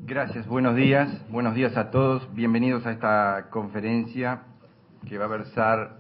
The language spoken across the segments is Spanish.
Gracias, buenos días a todos. Bienvenidos a esta conferencia que va a versar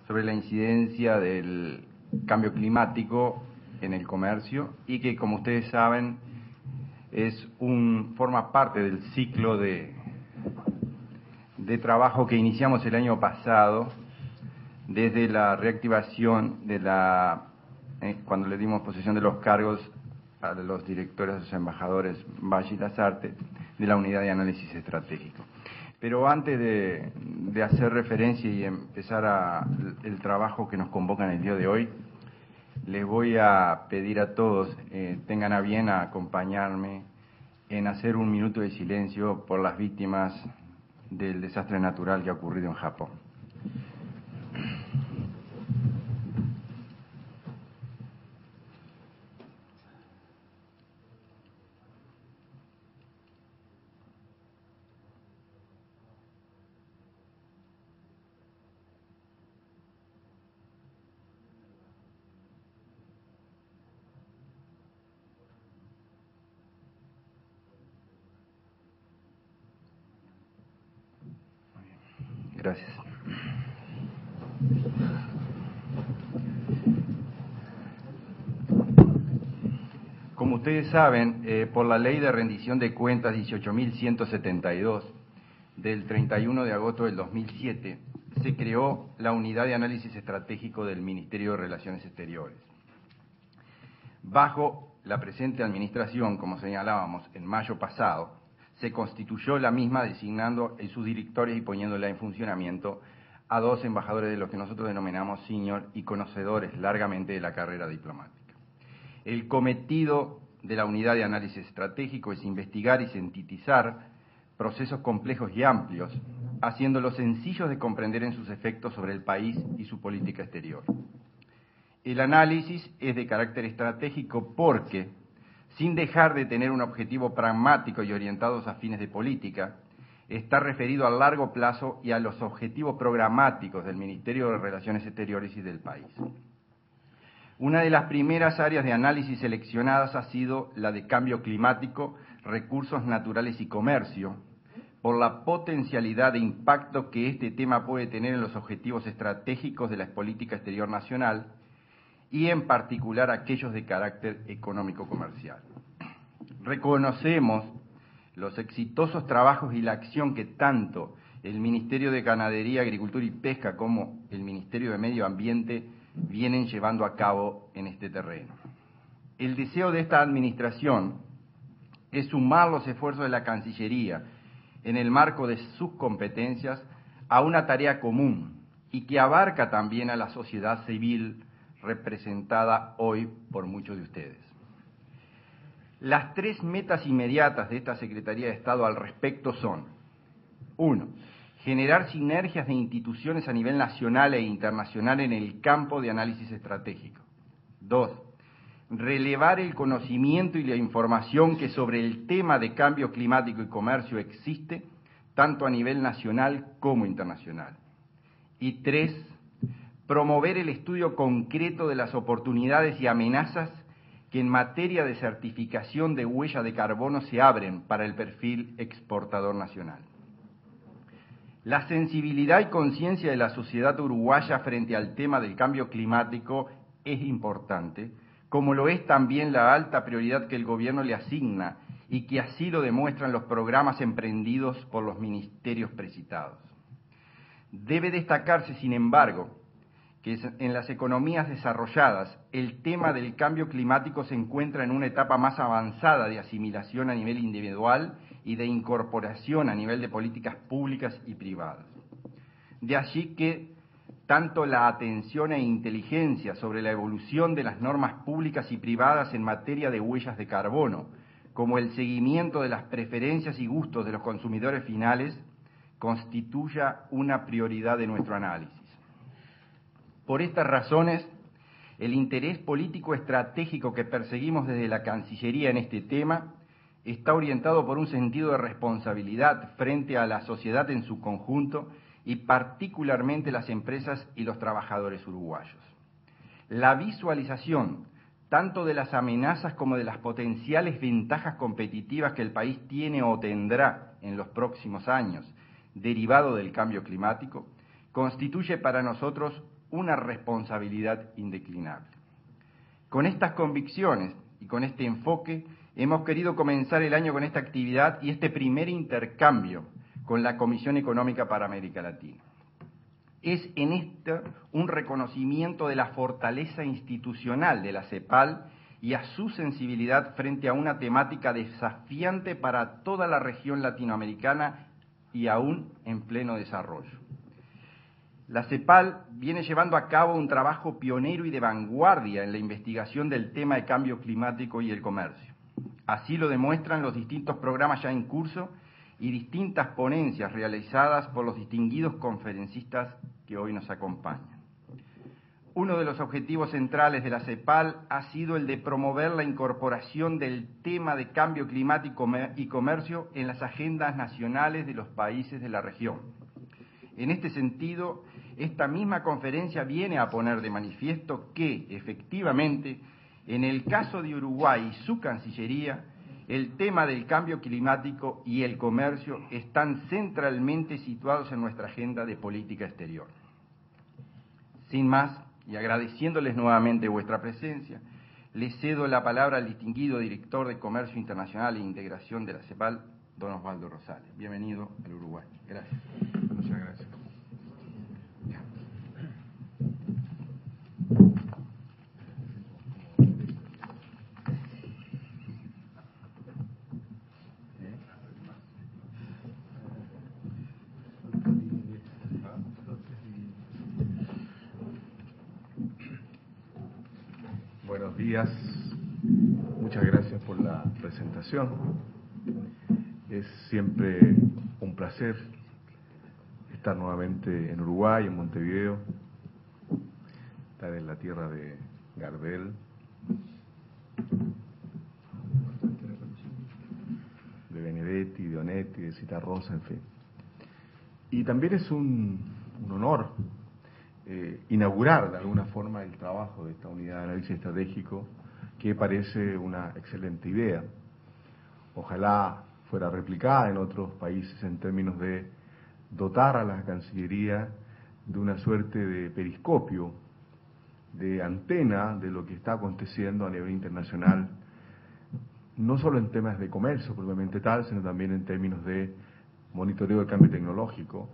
sobre la incidencia del cambio climático en el comercio y que, como ustedes saben, forma parte del ciclo de trabajo que iniciamos el año pasado desde la reactivación de cuando le dimos posesión de los cargos a los directores, a los embajadores Valle y Lasarte, de la Unidad de Análisis Estratégico. Pero antes de hacer referencia y empezar el trabajo que nos convoca en el día de hoy, les voy a pedir a todos, tengan a bien a acompañarme en hacer un minuto de silencio por las víctimas del desastre natural que ha ocurrido en Japón. Gracias. Como ustedes saben, por la Ley de Rendición de Cuentas 18.172 del 31 de agosto del 2007, se creó la Unidad de Análisis Estratégico del Ministerio de Relaciones Exteriores. Bajo la presente administración, como señalábamos, en mayo pasado, se constituyó la misma designando en sus directores y poniéndola en funcionamiento a 2 embajadores de los que nosotros denominamos senior y conocedores largamente de la carrera diplomática. El cometido de la Unidad de Análisis Estratégico es investigar y sintetizar procesos complejos y amplios, haciéndolos sencillos de comprender en sus efectos sobre el país y su política exterior. El análisis es de carácter estratégico porque, sin dejar de tener un objetivo pragmático y orientado a fines de política, está referido a largo plazo y a los objetivos programáticos del Ministerio de Relaciones Exteriores y del país. Una de las primeras áreas de análisis seleccionadas ha sido la de cambio climático, recursos naturales y comercio, por la potencialidad de impacto que este tema puede tener en los objetivos estratégicos de la política exterior nacional y en particular aquellos de carácter económico-comercial. Reconocemos los exitosos trabajos y la acción que tanto el Ministerio de Ganadería, Agricultura y Pesca como el Ministerio de Medio Ambiente vienen llevando a cabo en este terreno. El deseo de esta administración es sumar los esfuerzos de la Cancillería en el marco de sus competencias a una tarea común y que abarca también a la sociedad civil representada hoy por muchos de ustedes. Las 3 metas inmediatas de esta Secretaría de Estado al respecto son: 1. Generar sinergias de instituciones a nivel nacional e internacional en el campo de análisis estratégico. 2. Relevar el conocimiento y la información que sobre el tema de cambio climático y comercio existe, tanto a nivel nacional como internacional. Y 3. Promover el estudio concreto de las oportunidades y amenazas que en materia de certificación de huella de carbono se abren para el perfil exportador nacional. La sensibilidad y conciencia de la sociedad uruguaya frente al tema del cambio climático es importante, como lo es también la alta prioridad que el gobierno le asigna y que así lo demuestran los programas emprendidos por los ministerios precitados. Debe destacarse, sin embargo, que en las economías desarrolladas el tema del cambio climático se encuentra en una etapa más avanzada de asimilación a nivel individual y de incorporación a nivel de políticas públicas y privadas. De allí que tanto la atención e inteligencia sobre la evolución de las normas públicas y privadas en materia de huellas de carbono, como el seguimiento de las preferencias y gustos de los consumidores finales, constituya una prioridad de nuestro análisis. Por estas razones, el interés político estratégico que perseguimos desde la Cancillería en este tema está orientado por un sentido de responsabilidad frente a la sociedad en su conjunto y particularmente las empresas y los trabajadores uruguayos. La visualización tanto de las amenazas como de las potenciales ventajas competitivas que el país tiene o tendrá en los próximos años, derivado del cambio climático, constituye para nosotros una responsabilidad indeclinable. Con estas convicciones y con este enfoque, hemos querido comenzar el año con esta actividad y este primer intercambio con la Comisión Económica para América Latina. Es en esto un reconocimiento de la fortaleza institucional de la CEPAL y a su sensibilidad frente a una temática desafiante para toda la región latinoamericana y aún en pleno desarrollo. La CEPAL viene llevando a cabo un trabajo pionero y de vanguardia en la investigación del tema de cambio climático y el comercio. Así lo demuestran los distintos programas ya en curso y distintas ponencias realizadas por los distinguidos conferencistas que hoy nos acompañan. Uno de los objetivos centrales de la CEPAL ha sido el de promover la incorporación del tema de cambio climático y comercio en las agendas nacionales de los países de la región. En este sentido, esta misma conferencia viene a poner de manifiesto que, efectivamente, en el caso de Uruguay y su Cancillería, el tema del cambio climático y el comercio están centralmente situados en nuestra agenda de política exterior. Sin más, y agradeciéndoles nuevamente vuestra presencia, les cedo la palabra al distinguido director de Comercio Internacional e Integración de la CEPAL, don Osvaldo Rosales. Bienvenido al Uruguay. Gracias. Muchas gracias. Buenos días, muchas gracias por la presentación. Es siempre un placer estar nuevamente en Uruguay, en Montevideo, estar en la tierra de Gardel, de Benedetti, de Onetti, de Citarrosa, en fin. Y también es un honor inaugurar de alguna forma el trabajo de esta unidad de análisis estratégico, que parece una excelente idea. Ojalá fuera replicada en otros países en términos de dotar a la Cancillería de una suerte de periscopio, de antena de lo que está aconteciendo a nivel internacional, no solo en temas de comercio propiamente tal, sino también en términos de monitoreo del cambio tecnológico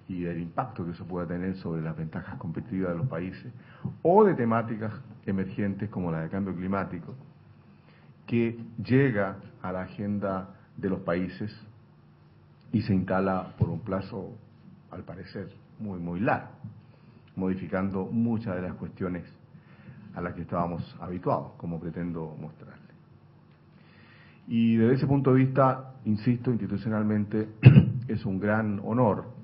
y el impacto que eso pueda tener sobre las ventajas competitivas de los países, o de temáticas emergentes como la del cambio climático, que llega a la agenda de los países y se instala por un plazo, al parecer, muy largo, modificando muchas de las cuestiones a las que estábamos habituados, como pretendo mostrarle. Y desde ese punto de vista, insisto, institucionalmente, es un gran honor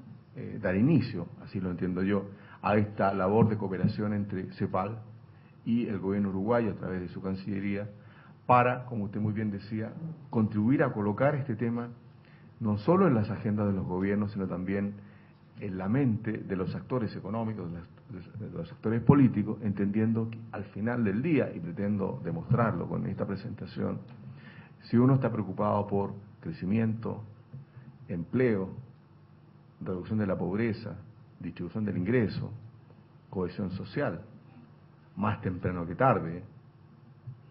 dar inicio, así lo entiendo yo, a esta labor de cooperación entre CEPAL y el gobierno uruguayo a través de su Cancillería, para, como usted muy bien decía, contribuir a colocar este tema no solo en las agendas de los gobiernos, sino también en la mente de los actores económicos, de los actores políticos, entendiendo que al final del día, y pretendo demostrarlo con esta presentación, si uno está preocupado por crecimiento, empleo, reducción de la pobreza, distribución del ingreso, cohesión social, más temprano que tarde,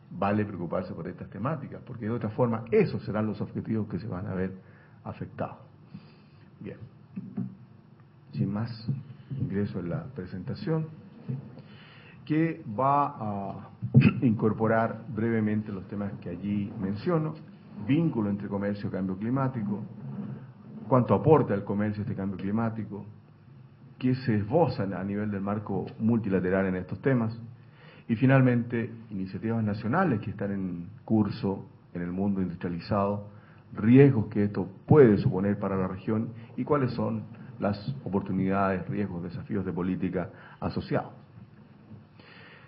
vale preocuparse por estas temáticas, porque de otra forma esos serán los objetivos que se van a ver afectados. Bien, sin más, ingreso en la presentación, que va a incorporar brevemente los temas que allí menciono: vínculo entre comercio y cambio climático, cuánto aporta el comercio a este cambio climático, qué se esboza a nivel del marco multilateral en estos temas, y finalmente iniciativas nacionales que están en curso en el mundo industrializado, riesgos que esto puede suponer para la región y cuáles son las oportunidades, riesgos, desafíos de política asociados.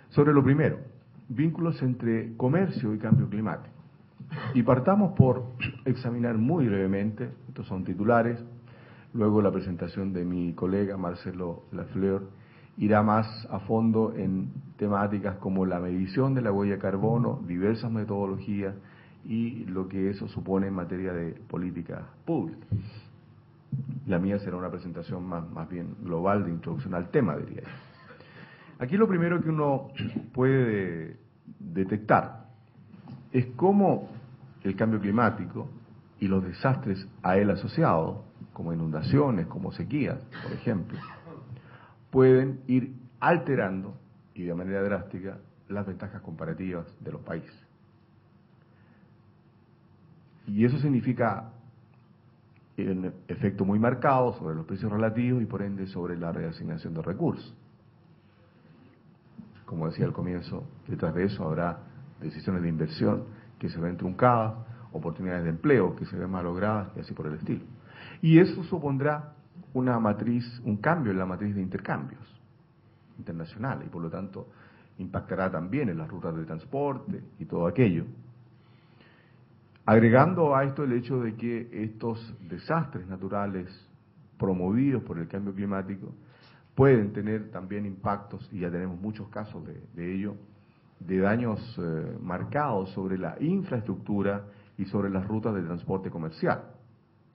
Sobre lo primero, vínculos entre comercio y cambio climático. Y partamos por examinar muy brevemente, estos son titulares, luego la presentación de mi colega Marcelo Lafleur irá más a fondo en temáticas como la medición de la huella de carbono, diversas metodologías y lo que eso supone en materia de política pública. La mía será una presentación más bien global de introducción al tema, diría yo. Aquí lo primero que uno puede detectar es cómo el cambio climático y los desastres a él asociados, como inundaciones, como sequías, por ejemplo, pueden ir alterando, y de manera drástica, las ventajas comparativas de los países. Y eso significa un efecto muy marcado sobre los precios relativos y por ende sobre la reasignación de recursos. Como decía al comienzo, detrás de eso habrá decisiones de inversión que se ven truncadas, oportunidades de empleo que se ven malogradas y así por el estilo. Y eso supondrá una matriz, un cambio en la matriz de intercambios internacionales y por lo tanto impactará también en las rutas de transporte y todo aquello. Agregando a esto el hecho de que estos desastres naturales promovidos por el cambio climático pueden tener también impactos, y ya tenemos muchos casos de ello, de daños marcados sobre la infraestructura y sobre las rutas de transporte comercial,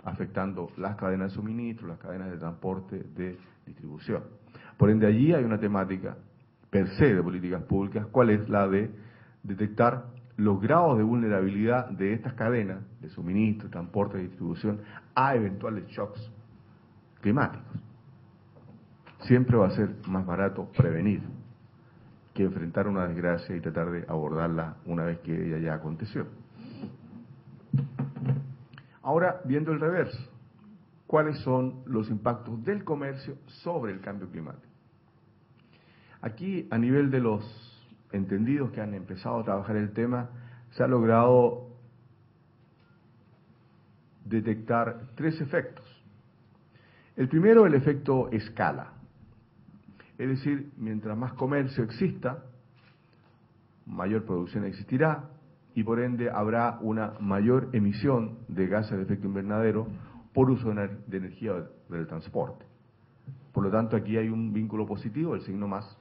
afectando las cadenas de suministro, las cadenas de transporte, de distribución. Por ende, allí hay una temática per se de políticas públicas, cuál es la de detectar los grados de vulnerabilidad de estas cadenas de suministro, transporte y distribución a eventuales shocks climáticos. Siempre va a ser más barato prevenir que enfrentar una desgracia y tratar de abordarla una vez que ella ya aconteció. Ahora, viendo el reverso, ¿cuáles son los impactos del comercio sobre el cambio climático? Aquí, a nivel de los entendidos que han empezado a trabajar el tema, se ha logrado detectar tres efectos. El primero, el efecto escala. Es decir, mientras más comercio exista, mayor producción existirá y por ende habrá una mayor emisión de gases de efecto invernadero por uso de energía del transporte. Por lo tanto, aquí hay un vínculo positivo, el signo más,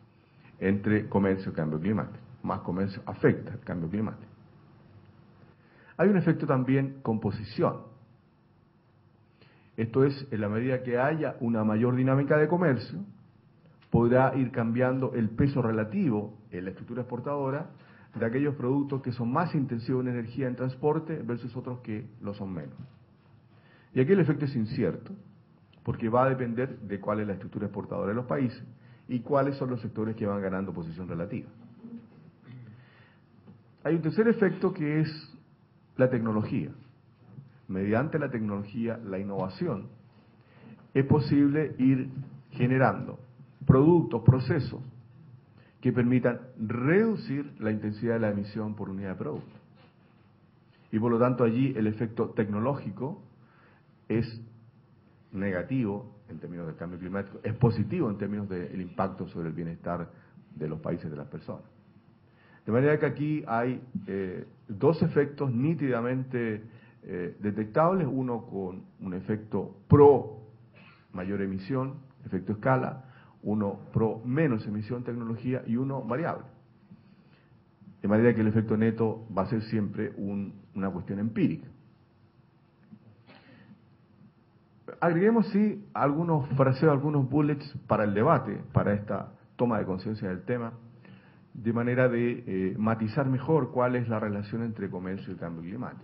entre comercio y cambio climático. Más comercio afecta al cambio climático. Hay un efecto también composición. Esto es, en la medida que haya una mayor dinámica de comercio, podrá ir cambiando el peso relativo en la estructura exportadora de aquellos productos que son más intensivos en energía en transporte versus otros que lo son menos. Y aquí el efecto es incierto, porque va a depender de cuál es la estructura exportadora de los países y cuáles son los sectores que van ganando posición relativa. Hay un tercer efecto que es la tecnología. Mediante la tecnología, la innovación, es posible ir generando productos, procesos que permitan reducir la intensidad de la emisión por unidad de producto. Y por lo tanto allí el efecto tecnológico es negativo en términos del cambio climático, es positivo en términos del impacto sobre el bienestar de los países, de las personas. De manera que aquí hay dos efectos nítidamente detectables, uno con un efecto pro mayor emisión, efecto escala, uno pro menos emisión tecnología y uno variable. De manera que el efecto neto va a ser siempre una cuestión empírica. Agreguemos sí algunos fraseos, algunos bullets para el debate, para esta toma de conciencia del tema, de manera de matizar mejor cuál es la relación entre comercio y cambio climático.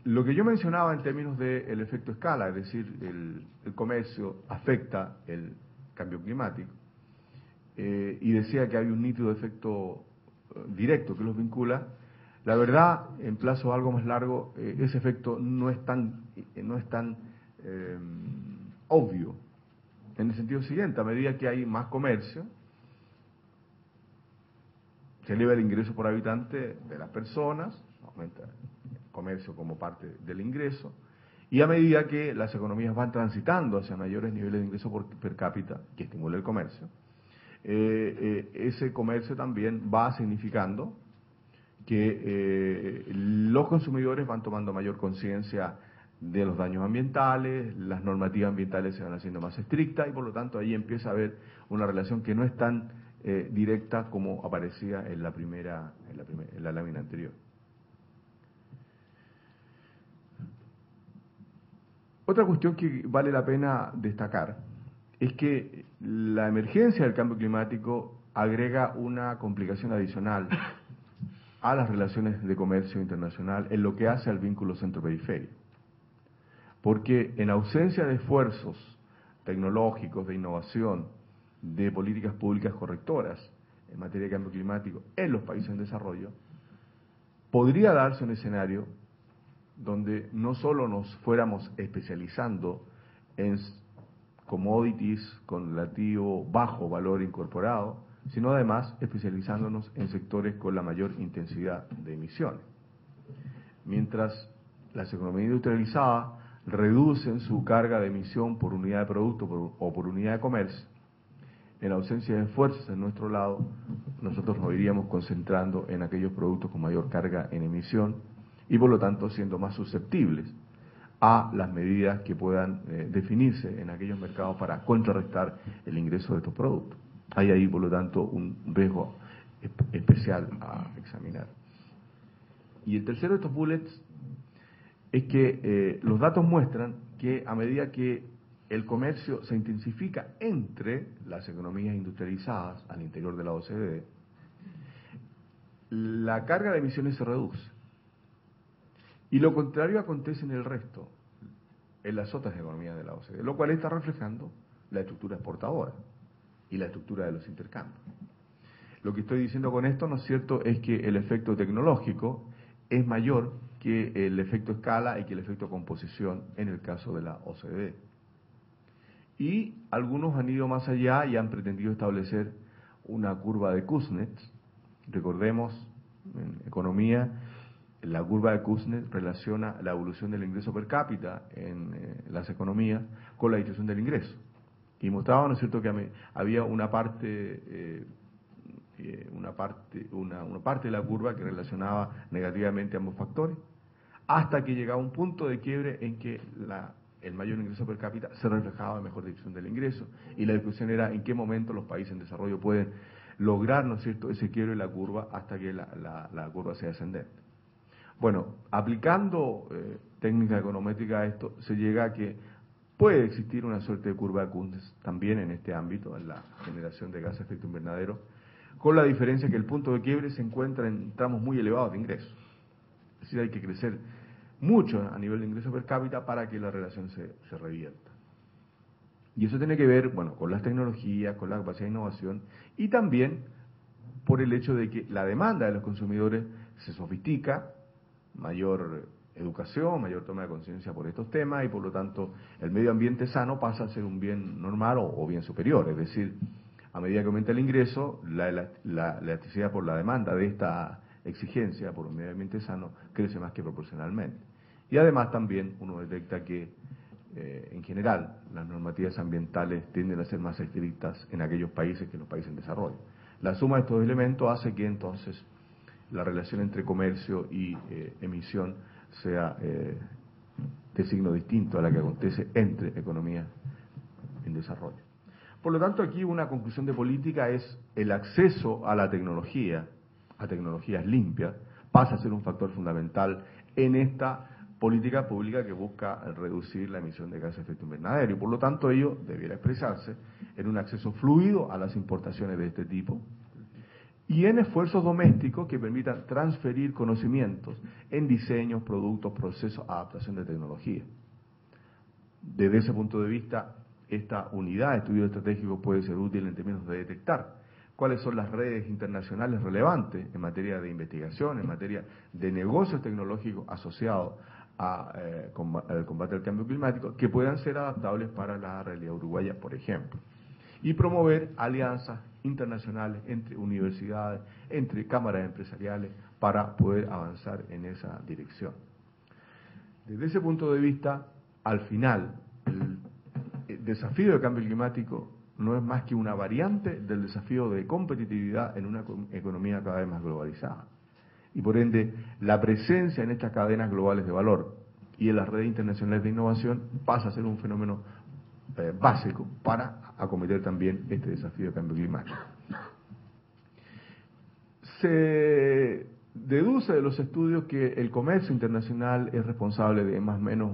Lo que yo mencionaba en términos del efecto escala, es decir, el comercio afecta el cambio climático, y decía que hay un nítido efecto directo que los vincula, la verdad, en plazo algo más largo, ese efecto no es tan obvio, en el sentido siguiente: a medida que hay más comercio, se eleva el ingreso por habitante de las personas, aumenta el comercio como parte del ingreso, y a medida que las economías van transitando hacia mayores niveles de ingreso per cápita, que estimula el comercio, ese comercio también va significando que los consumidores van tomando mayor conciencia de los daños ambientales, las normativas ambientales se van haciendo más estrictas y por lo tanto ahí empieza a haber una relación que no es tan directa como aparecía en la lámina anterior. Otra cuestión que vale la pena destacar es que la emergencia del cambio climático agrega una complicación adicional a las relaciones de comercio internacional en lo que hace al vínculo centro-periferia. Porque en ausencia de esfuerzos tecnológicos, de innovación, de políticas públicas correctoras en materia de cambio climático en los países en desarrollo, podría darse un escenario donde no solo nos fuéramos especializando en commodities con relativo bajo valor incorporado, sino además especializándonos en sectores con la mayor intensidad de emisiones. Mientras las economías industrializadas reducen su carga de emisión por unidad de producto o por unidad de comercio, en ausencia de esfuerzos en nuestro lado, nosotros nos iríamos concentrando en aquellos productos con mayor carga en emisión y por lo tanto siendo más susceptibles a las medidas que puedan definirse en aquellos mercados para contrarrestar el ingreso de estos productos. Hay ahí, por lo tanto, un riesgo especial a examinar. Y el tercero de estos bullets es que los datos muestran que a medida que el comercio se intensifica entre las economías industrializadas al interior de la OCDE, la carga de emisiones se reduce. Y lo contrario acontece en el resto, en las otras economías de la OCDE, lo cual está reflejando la estructura exportadora y la estructura de los intercambios. Lo que estoy diciendo con esto, ¿no es cierto?, es que el efecto tecnológico es mayor que el efecto escala y que el efecto composición en el caso de la OCDE. Y algunos han ido más allá y han pretendido establecer una curva de Kuznets. Recordemos, en economía, la curva de Kuznets relaciona la evolución del ingreso per cápita en las economías con la distribución del ingreso. Y mostraba, ¿no es cierto?, que había una parte de la curva que relacionaba negativamente ambos factores, hasta que llegaba un punto de quiebre en que el mayor ingreso per cápita se reflejaba en mejor distribución del ingreso, y la discusión era en qué momento los países en desarrollo pueden lograr, ¿no es cierto?, ese quiebre de la curva hasta que la curva sea ascendente. Bueno, aplicando técnica econométrica a esto, se llega a que puede existir una suerte de curva de Kuznets también en este ámbito, en la generación de gases de efecto invernadero, con la diferencia que el punto de quiebre se encuentra en tramos muy elevados de ingresos. Es decir, hay que crecer mucho a nivel de ingreso per cápita para que la relación se revierta. Y eso tiene que ver, bueno, con las tecnologías, con la capacidad de innovación y también por el hecho de que la demanda de los consumidores se sofistica, mayor educación, mayor toma de conciencia por estos temas y por lo tanto el medio ambiente sano pasa a ser un bien normal o bien superior. Es decir, a medida que aumenta el ingreso, la elasticidad por la demanda de esta exigencia por un medio ambiente sano crece más que proporcionalmente. Y además también uno detecta que en general las normativas ambientales tienden a ser más estrictas en aquellos países que en los países en desarrollo. La suma de estos elementos hace que entonces la relación entre comercio y emisión sea de signo distinto a la que acontece entre economías en desarrollo. Por lo tanto, aquí una conclusión de política es el acceso a la tecnología, a tecnologías limpias, pasa a ser un factor fundamental en esta política pública que busca reducir la emisión de gases de efecto invernadero y por lo tanto ello debiera expresarse en un acceso fluido a las importaciones de este tipo y en esfuerzos domésticos que permitan transferir conocimientos en diseños, productos, procesos, adaptación de tecnología. Desde ese punto de vista, esta unidad de estudio estratégico puede ser útil en términos de detectar cuáles son las redes internacionales relevantes en materia de investigación, en materia de negocios tecnológicos asociados al combate al cambio climático, que puedan ser adaptables para la realidad uruguaya, por ejemplo. Y promover alianzas internacionales entre universidades, entre cámaras empresariales, para poder avanzar en esa dirección. Desde ese punto de vista, al final, el desafío de cambio climático no es más que una variante del desafío de competitividad en una economía cada vez más globalizada. Y por ende, la presencia en estas cadenas globales de valor y en las redes internacionales de innovación pasa a ser un fenómeno básico para acometer también este desafío de cambio climático. Se deduce de los estudios que el comercio internacional es responsable de más o menos